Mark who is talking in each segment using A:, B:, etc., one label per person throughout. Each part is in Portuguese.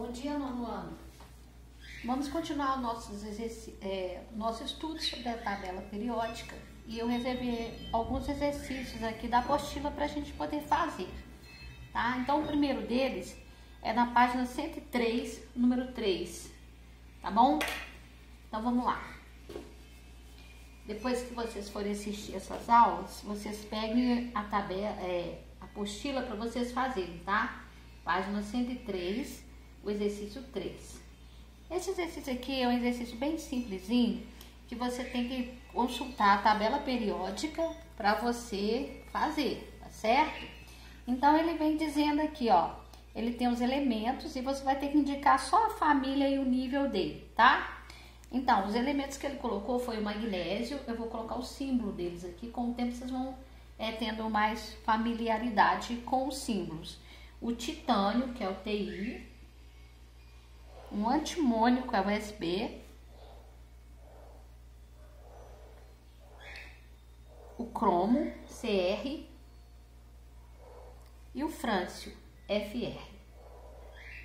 A: Bom dia, nono ano. Vamos continuar o nosso estudo sobre a tabela periódica e eu reservei alguns exercícios aqui da apostila para a gente poder fazer, tá? Então, o primeiro deles é na página 103, número 3, tá bom? Então, vamos lá. Depois que vocês forem assistir essas aulas, vocês peguem a tabela, a apostila para vocês fazerem, tá? Página 103, o exercício 3. Esse exercício aqui é um exercício bem simplesinho, que você tem que consultar a tabela periódica para você fazer, tá certo? Então, ele vem dizendo aqui, ó, ele tem os elementos e você vai ter que indicar só a família e o nível dele, tá? Então, os elementos que ele colocou foi o magnésio, eu vou colocar o símbolo deles aqui, com o tempo vocês vão tendo mais familiaridade com os símbolos. O titânio, que é o Ti, um antimônio, que é o Sb, o cromo, Cr, e o frâncio, Fr.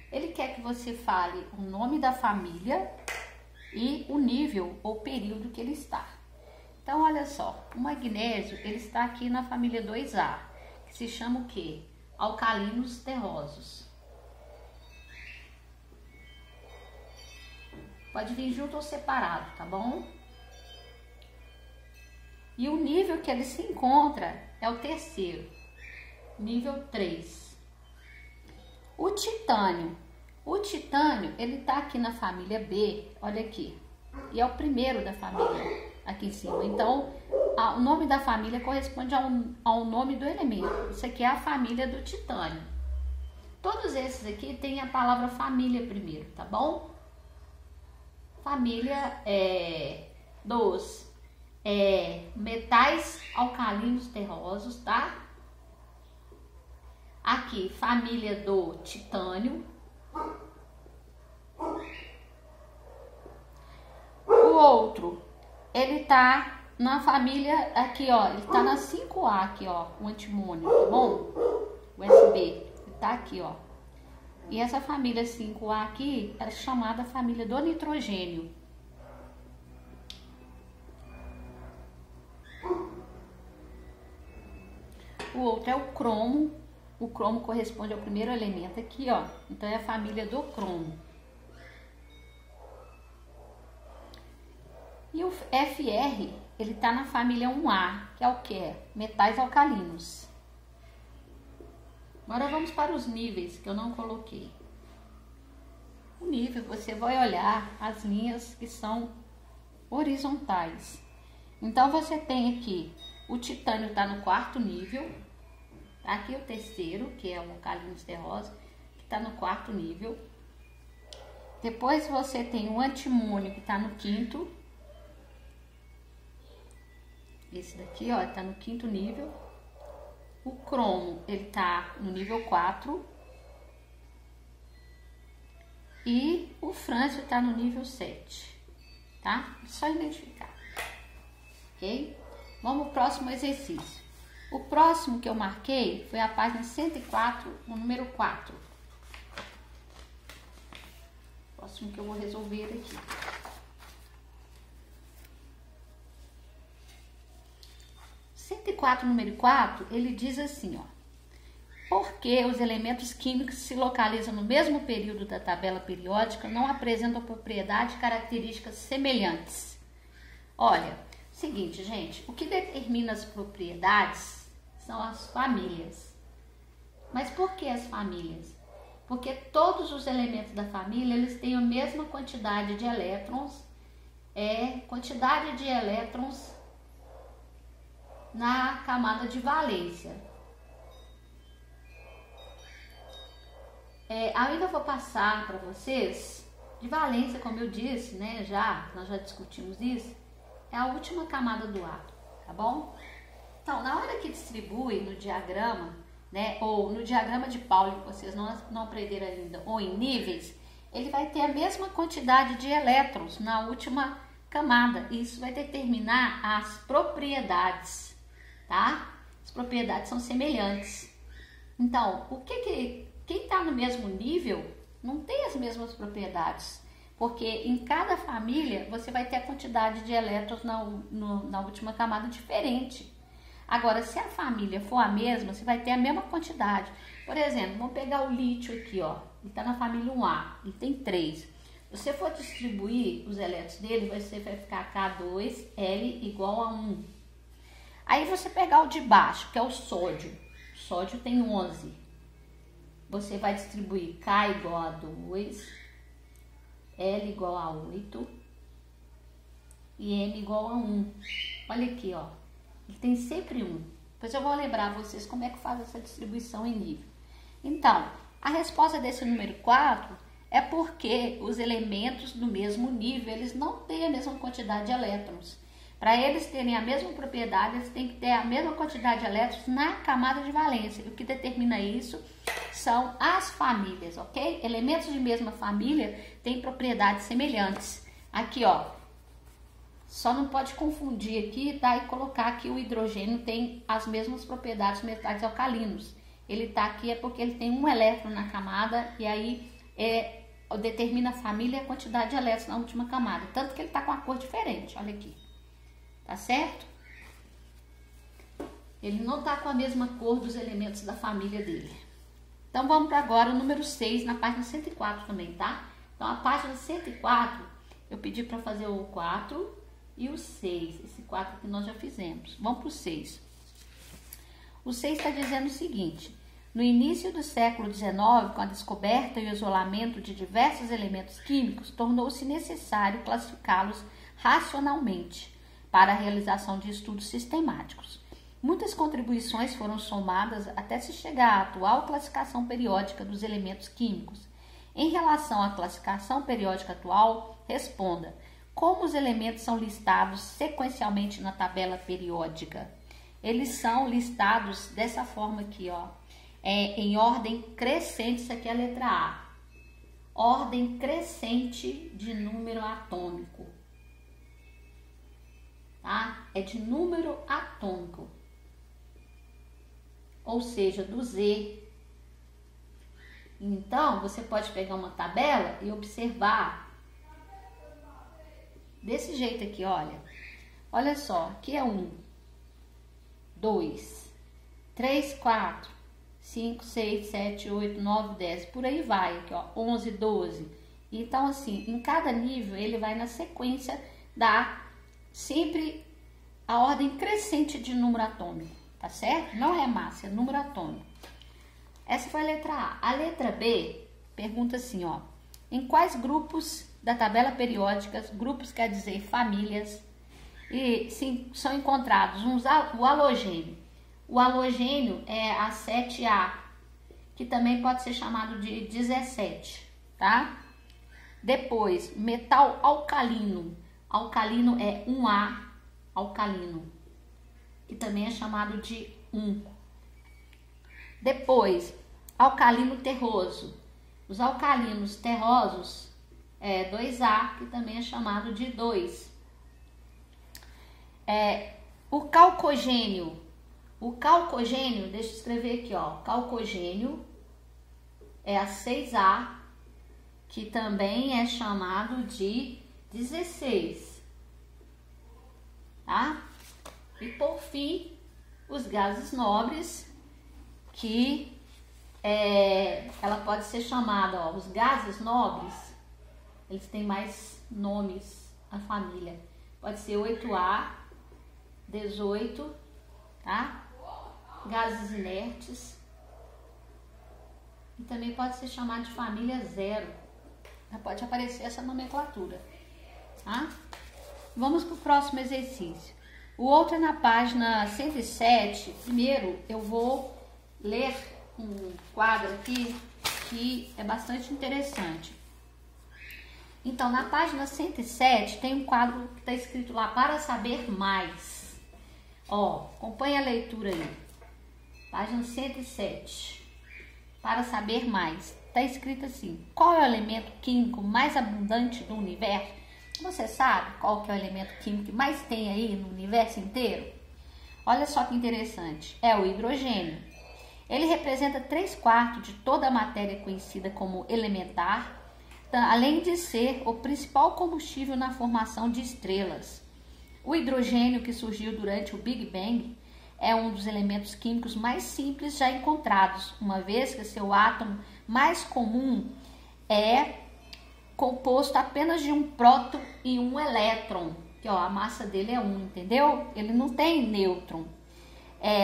A: Ele quer que você fale o nome da família e o nível ou período que ele está. Então, olha só, o magnésio, ele está aqui na família 2A, que se chama o quê? Alcalinos terrosos. Pode vir junto ou separado, tá bom? E o nível que ele se encontra é o terceiro, nível 3. O titânio. O titânio, ele tá aqui na família B, olha aqui. E é o primeiro da família, aqui em cima. Então, o nome da família corresponde ao nome do elemento. Isso aqui é a família do titânio. Todos esses aqui tem a palavra família primeiro, tá bom? Família dos metais alcalinos terrosos, tá? Aqui, família do titânio. O outro, ele tá na família, aqui ó, ele tá na 5A aqui ó, o antimônio, tá bom? O Sb, ele tá aqui ó. E essa família 5A aqui é chamada família do nitrogênio. O outro é o cromo. O cromo corresponde ao primeiro elemento aqui, ó. Então, é a família do cromo. E o Fr, ele tá na família 1A, que é o quê? Metais alcalinos. Agora vamos para os níveis, que eu não coloquei. O nível, você vai olhar as linhas que são horizontais. Então, você tem aqui, o titânio está no 4º nível. Aqui o terceiro, que é o alcalinos terrosos, que está no 4º nível. Depois você tem o antimônio, que está no 5º. Esse daqui, ó, está no 5º nível. O cromo, ele tá no nível 4. E o frâncio tá no nível 7. Tá? Só identificar. Ok? Vamos pro próximo exercício. O próximo que eu marquei foi a página 104, o número 4. O próximo que eu vou resolver aqui. Número 4, ele diz assim, ó. Porque os elementos químicos que se localizam no mesmo período da tabela periódica não apresentam propriedades e características semelhantes? Olha, seguinte, gente, o que determina as propriedades são as famílias. Mas por que as famílias? Porque todos os elementos da família, eles têm a mesma quantidade de elétrons, na camada de valência. Ainda vou passar para vocês de valência, como eu disse, né? Nós já discutimos isso. É a última camada do átomo, tá bom? Então, na hora que distribui no diagrama, né? Ou no diagrama de Pauli, que vocês não aprenderam ainda, ou em níveis, ele vai ter a mesma quantidade de elétrons na última camada. E isso vai determinar as propriedades. Tá? As propriedades são semelhantes. Então, quem está no mesmo nível não tem as mesmas propriedades, porque em cada família você vai ter a quantidade de elétrons na última camada diferente. Agora, se a família for a mesma, você vai ter a mesma quantidade. Por exemplo, vamos pegar o lítio aqui, ó. Ele está na família 1A, ele tem 3. Se você for distribuir os elétrons dele, você vai ficar K2L igual a 1. Aí você pegar o de baixo, que é o sódio. O sódio tem 11. Você vai distribuir K igual a 2, L igual a 8 e M igual a 1. Olha aqui, ó. Ele tem sempre 1. Depois eu vou lembrar vocês como é que faz essa distribuição em nível. Então, a resposta desse número 4 é porque os elementos do mesmo nível, eles não têm a mesma quantidade de elétrons. Para eles terem a mesma propriedade, eles têm que ter a mesma quantidade de elétrons na camada de valência. O que determina isso são as famílias, ok? Elementos de mesma família têm propriedades semelhantes. Aqui, ó. Só não pode confundir aqui, tá? E colocar que o hidrogênio tem as mesmas propriedades dos metais alcalinos. Ele tá aqui é porque ele tem um elétron na camada e aí determina a família e a quantidade de elétrons na última camada. Tanto que ele tá com a cor diferente, olha aqui. Tá certo? Ele não tá com a mesma cor dos elementos da família dele. Então vamos para agora o número 6, na página 104 também, tá? Então a página 104, eu pedi para fazer o 4 e o 6. Esse 4 que nós já fizemos. Vamos para o 6. O 6 está dizendo o seguinte: no início do século XIX, com a descoberta e o isolamento de diversos elementos químicos, tornou-se necessário classificá-los racionalmente para a realização de estudos sistemáticos. Muitas contribuições foram somadas até se chegar à atual classificação periódica dos elementos químicos. Em relação à classificação periódica atual, responda: como os elementos são listados sequencialmente na tabela periódica? Eles são listados dessa forma aqui, ó. Em ordem crescente, isso aqui é a letra A. Ordem crescente de número atômico. Tá? É de número atômico. Ou seja, do Z. Então, você pode pegar uma tabela e observar desse jeito aqui, olha. Olha só, aqui é 1, 2, 3, 4, 5, 6, 7, 8, 9, 10. Por aí vai, aqui, ó, 11, 12. Então, assim, em cada nível, ele vai na sequência da sempre a ordem crescente de número atômico, tá certo? Não é massa, é número atômico. Essa foi a letra A. A letra B pergunta assim, ó. Em quais grupos da tabela periódica, grupos quer dizer famílias, e sim, são encontrados o halogênio. O halogênio é a 7A, que também pode ser chamado de 17, tá? Depois, metal alcalino. Alcalino é 1A, alcalino, que também é chamado de 1. Depois, alcalino terroso. Os alcalinos terrosos é 2A, que também é chamado de 2. O calcogênio. O calcogênio, deixa eu escrever aqui, ó. Calcogênio é a 6A, que também é chamado de 16. Tá? E por fim, os gases nobres, que ela pode ser chamada, ó, os gases nobres, eles têm mais nomes, a família. Pode ser 8A, 18, tá? Gases inertes. E também pode ser chamado de família 0. Pode aparecer essa nomenclatura, tá? Vamos para o próximo exercício. O outro é na página 107. Primeiro, eu vou ler um quadro aqui que é bastante interessante. Então, na página 107 tem um quadro que está escrito lá, para saber mais. Ó, acompanha a leitura aí. Página 107. Para saber mais. Está escrito assim: qual é o elemento químico mais abundante do universo? Você sabe qual que é o elemento químico que mais tem aí no universo inteiro? Olha só que interessante. É o hidrogênio. Ele representa 3/4 de toda a matéria conhecida como elementar, além de ser o principal combustível na formação de estrelas. O hidrogênio, que surgiu durante o Big Bang, é um dos elementos químicos mais simples já encontrados, uma vez que seu átomo mais comum é composto apenas de um próton e um elétron, que ó, a massa dele é 1, entendeu? Ele não tem nêutron.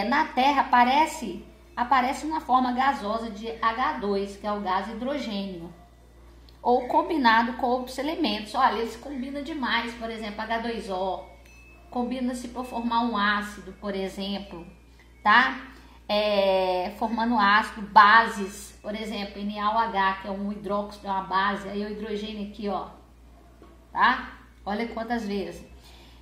A: Na Terra aparece na forma gasosa de H2, que é o gás hidrogênio, ou combinado com outros elementos. Olha, eles combinam demais, por exemplo, H2O, combina-se para formar um ácido, por exemplo, tá? Formando ácido, bases, por exemplo, NaOH, que é um hidróxido, é uma base, aí o hidrogênio aqui, ó, tá? Olha quantas vezes.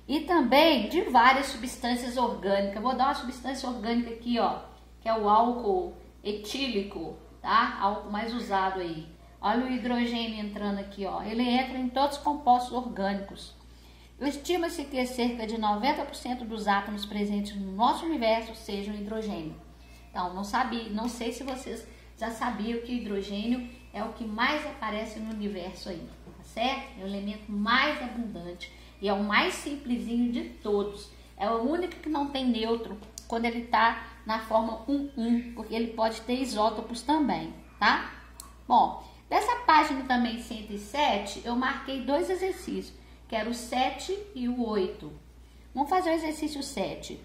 A: E também de várias substâncias orgânicas. Vou dar uma substância orgânica aqui, ó, que é o álcool etílico, tá? Álcool mais usado aí. Olha o hidrogênio entrando aqui, ó. Ele entra em todos os compostos orgânicos. Estima-se que cerca de 90% dos átomos presentes no nosso universo sejam hidrogênio. Então, não sei se vocês já sabiam que o hidrogênio é o que mais aparece no universo aí, tá certo? É o elemento mais abundante e é o mais simplesinho de todos. É o único que não tem nêutron quando ele está na forma 1,1, porque ele pode ter isótopos também, tá? Bom, dessa página também 107, eu marquei 2 exercícios, que era o 7 e o 8. Vamos fazer o exercício 7.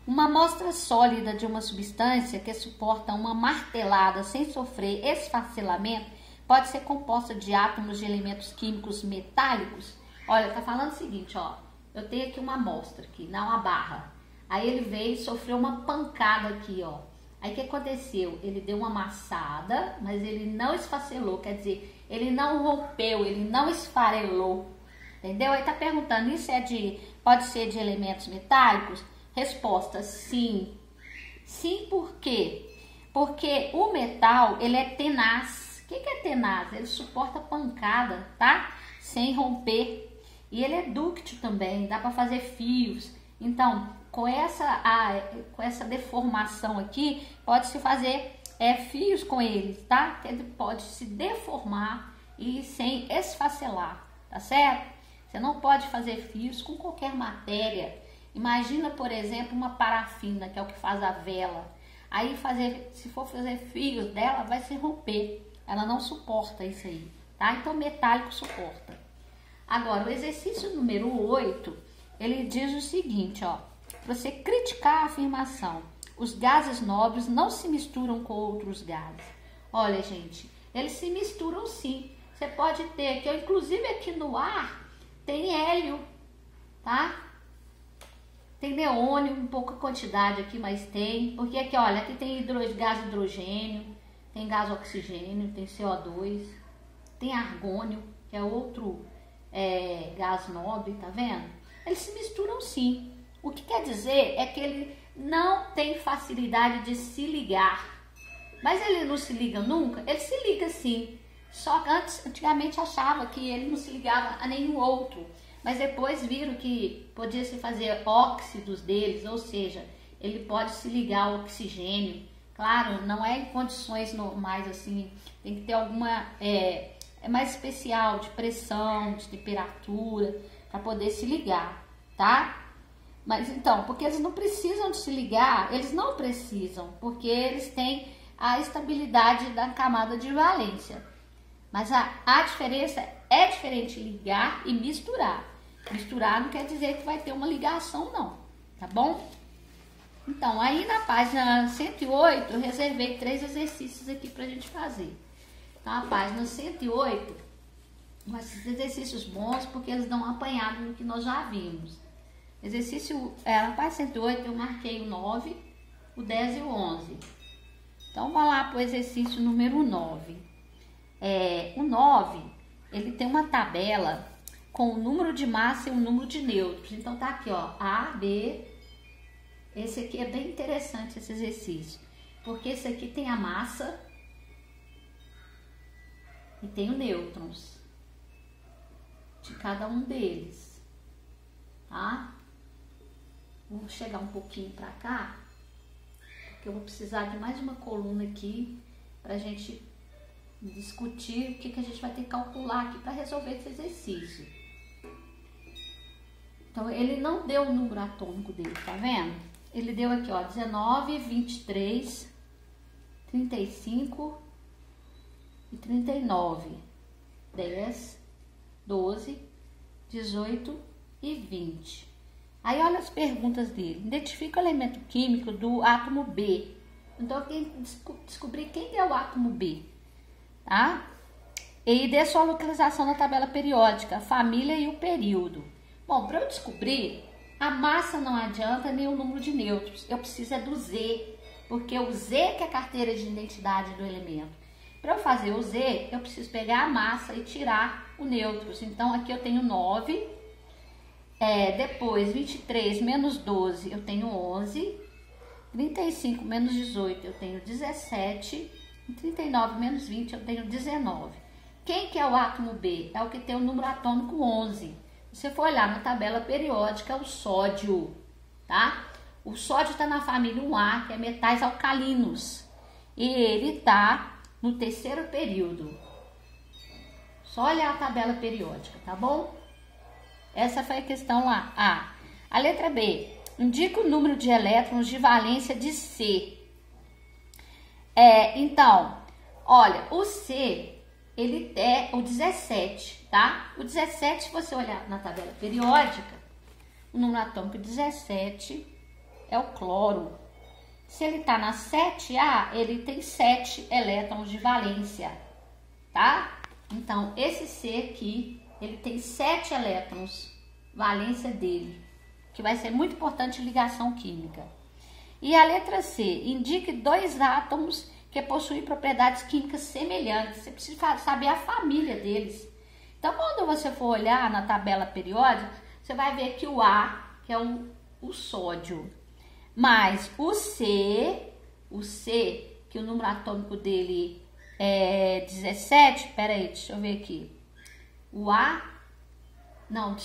A: Uma amostra sólida de uma substância que suporta uma martelada sem sofrer esfacelamento pode ser composta de átomos de elementos químicos metálicos. Olha, tá falando o seguinte, ó. Eu tenho aqui uma amostra aqui, não uma barra. Aí ele veio e sofreu uma pancada aqui, ó. Aí o que aconteceu? Ele deu uma amassada, mas ele não esfacelou, quer dizer, ele não rompeu, ele não esfarelou. Entendeu? Aí tá perguntando, isso pode ser de elementos metálicos? Resposta, sim. Sim, por quê? Porque o metal, ele é tenaz. O que é tenaz? Ele suporta pancada, tá? Sem romper. E ele é dúctil também, dá para fazer fios. Então, com essa deformação aqui, pode-se fazer fios com eles, tá? Ele pode se deformar e sem esfacelar, tá certo? Você não pode fazer fios com qualquer matéria. Imagina, por exemplo, uma parafina, que é o que faz a vela. Aí, se for fazer fios dela, vai se romper. Ela não suporta isso aí, tá? Então, metálico suporta. Agora, o exercício número 8, ele diz o seguinte, ó. Você criticar a afirmação: os gases nobres não se misturam com outros gases. Olha, gente, eles se misturam sim. Você pode ter, que inclusive aqui no ar, tem hélio, tá? Tem neônio, um pouca quantidade aqui, mas tem. Porque aqui, olha, aqui tem gás hidrogênio, tem gás oxigênio, tem CO2, tem argônio, que é outro gás nobre, tá vendo? Eles se misturam sim. O que quer dizer é que ele não tem facilidade de se ligar. Mas ele não se liga nunca? Ele se liga sim. Só que antigamente achava que ele não se ligava a nenhum outro. Mas depois viram que podia se fazer óxidos deles, ou seja, ele pode se ligar ao oxigênio. Claro, não é em condições normais assim, tem que ter alguma, é mais especial, de pressão, de temperatura, para poder se ligar, tá? Mas então, porque eles não precisam de se ligar, eles não precisam, porque eles têm a estabilidade da camada de valência. Mas a diferença é diferente ligar e misturar. Misturar não quer dizer que vai ter uma ligação, não, tá bom? Então, aí na página 108, eu reservei 3 exercícios aqui pra gente fazer. Então, a página 108, esses exercícios bons, porque eles dão um apanhado no que nós já vimos. Exercício, na página 108, eu marquei o 9, o 10 e o 11. Então, vamos lá para o exercício número 9. O 9, ele tem uma tabela com o número de massa e o número de nêutrons. Então, tá aqui, ó, A, B. Esse aqui é bem interessante, esse exercício. Porque esse aqui tem a massa e tem os nêutrons de cada um deles, tá? Vou chegar um pouquinho pra cá, porque eu vou precisar de mais uma coluna aqui pra gente discutir o que a gente vai ter que calcular aqui para resolver esse exercício. Então, ele não deu o número atômico dele, tá vendo? Ele deu aqui, ó, 19, 23, 35 e 39. 10, 12, 18 e 20. Aí, olha as perguntas dele. Identifica o elemento químico do átomo B. Então, eu tenho que descobrir quem é o átomo B, tá? E dê sua localização na tabela periódica, a família e o período. Bom, para eu descobrir, a massa não adianta nem o número de nêutrons. Eu preciso é do Z, porque o Z que é a carteira de identidade do elemento. Para eu fazer o Z, eu preciso pegar a massa e tirar o nêutrons. Então, aqui eu tenho 9. Depois, 23 menos 12, eu tenho 11. 35 menos 18, eu tenho 17. E 39 menos 20, eu tenho 19. Quem que é o átomo B? É o que tem o número atômico 11. Se você for olhar na tabela periódica, é o sódio, tá? O sódio está na família 1A, que é metais alcalinos. E ele está no terceiro período. Só olhar a tabela periódica, tá bom? Essa foi a questão lá. A letra B. Indica o número de elétrons de valência de C. Então, olha, o C, ele é o 17, tá? O 17, se você olhar na tabela periódica, o número atômico 17 é o cloro. Se ele tá na 7A, ele tem 7 elétrons de valência, tá? Então, esse C aqui, ele tem 7 elétrons, valência dele, que vai ser muito importante em ligação química. E a letra C, indique 2 átomos que possuem propriedades químicas semelhantes. Você precisa saber a família deles. Então, quando você for olhar na tabela periódica, você vai ver que o A, que é o sódio, mais o C, que o número atômico dele é 17, peraí, deixa eu ver aqui. O A não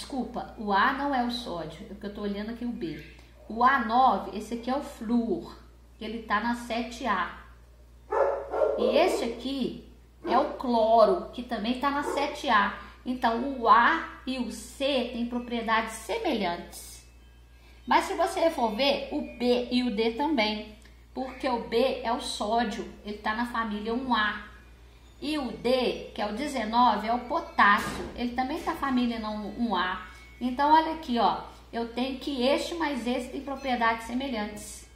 A: é o sódio, é que eu tô olhando aqui o B. O A9, esse aqui é o flúor, que ele tá na 7A. E esse aqui é o cloro, que também tá na 7A. Então, o A e o C têm propriedades semelhantes. Mas se você for ver, o B e o D também, porque o B é o sódio, ele tá na família 1A. E o D, que é o 19, é o potássio. Ele também está família não 1A. Então, olha aqui, ó. Eu tenho que este mais este tem propriedades semelhantes.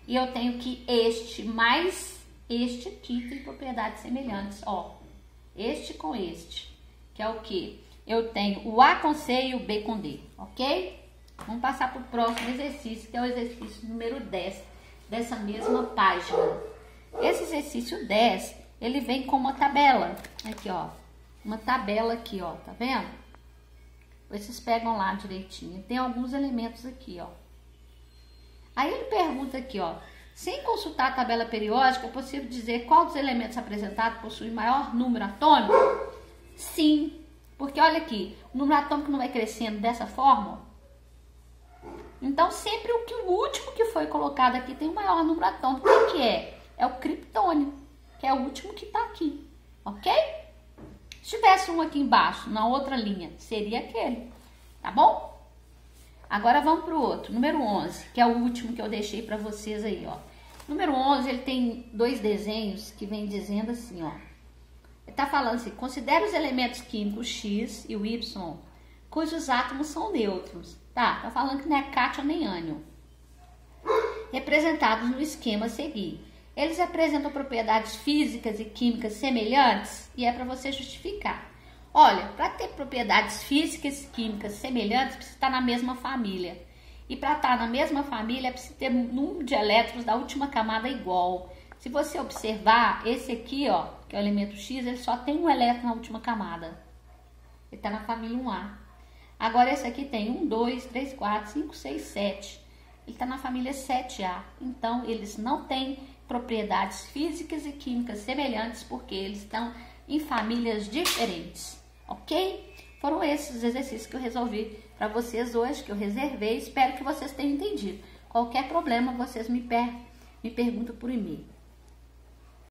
A: E eu tenho que este mais este aqui tem propriedades semelhantes, ó. Este com este. Que é o quê? Eu tenho o A com C e o B com D, ok? Vamos passar para o próximo exercício, que é o exercício número 10 dessa mesma página. Esse exercício 10... ele vem com uma tabela, aqui ó, uma tabela aqui ó, tá vendo? Vocês pegam lá direitinho, tem alguns elementos aqui ó. Aí ele pergunta aqui ó, sem consultar a tabela periódica, é possível dizer qual dos elementos apresentados possui maior número atômico? Sim, porque olha aqui, o número atômico não vai crescendo dessa forma, ó. Então sempre o último que foi colocado aqui tem o maior número atômico. Quem que é? É o criptônio, que é o último que tá aqui, ok? Se tivesse um aqui embaixo, na outra linha, seria aquele, tá bom? Agora vamos pro outro, número 11, que é o último que eu deixei para vocês aí, ó. Número 11, ele tem 2 desenhos que vem dizendo assim, ó. Ele tá falando assim, considere os elementos químicos X e o Y, cujos átomos são nêutrons, tá? Tá falando que não é cátion nem ânion. Representados no esquema a seguir. Eles apresentam propriedades físicas e químicas semelhantes e é para você justificar. Olha, para ter propriedades físicas e químicas semelhantes, precisa estar na mesma família. E para estar na mesma família, precisa ter um número de elétrons da última camada igual. Se você observar, esse aqui, ó, que é o elemento X, ele só tem um elétron na última camada. Ele está na família 1A. Agora esse aqui tem 1, 2, 3, 4, 5, 6, 7. Ele está na família 7A. Então, eles não têm propriedades físicas e químicas semelhantes porque eles estão em famílias diferentes, ok? Foram esses os exercícios que eu resolvi para vocês hoje, que eu reservei. Espero que vocês tenham entendido. Qualquer problema, vocês me me pergunta por e-mail.